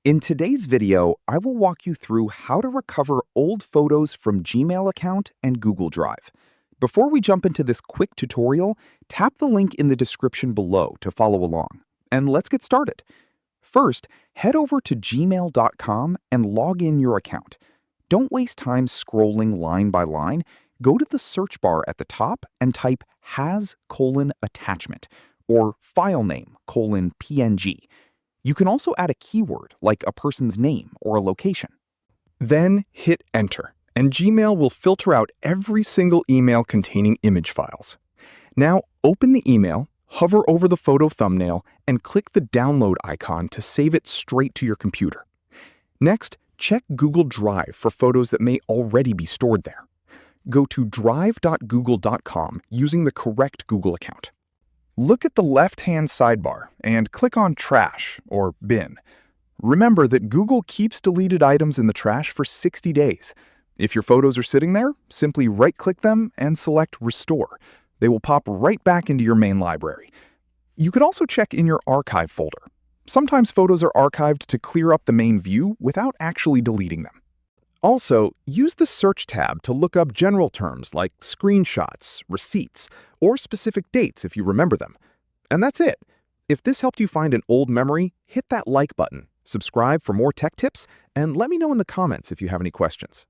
In today's video, I will walk you through how to recover old photos from Gmail account and Google Drive. Before we jump into this quick tutorial, tap the link in the description below to follow along. And let's get started. First, head over to gmail.com and log in your account. Don't waste time scrolling line by line. Go to the search bar at the top and type has:"attachment or filename:"PNG. You can also add a keyword like a person's name or a location. Then hit Enter, and Gmail will filter out every single email containing image files. Now open the email, hover over the photo thumbnail, and click the download icon to save it straight to your computer. Next, check Google Drive for photos that may already be stored there. Go to drive.google.com using the correct Google account. Look at the left-hand sidebar and click on Trash or Bin. Remember that Google keeps deleted items in the trash for 60 days. If your photos are sitting there, simply right-click them and select Restore. They will pop right back into your main library. You could also check in your Archive folder. Sometimes photos are archived to clear up the main view without actually deleting them. Also, use the Search tab to look up general terms like screenshots, receipts, or specific dates if you remember them. And that's it. If this helped you find an old memory, hit that like button, subscribe for more tech tips, and let me know in the comments if you have any questions.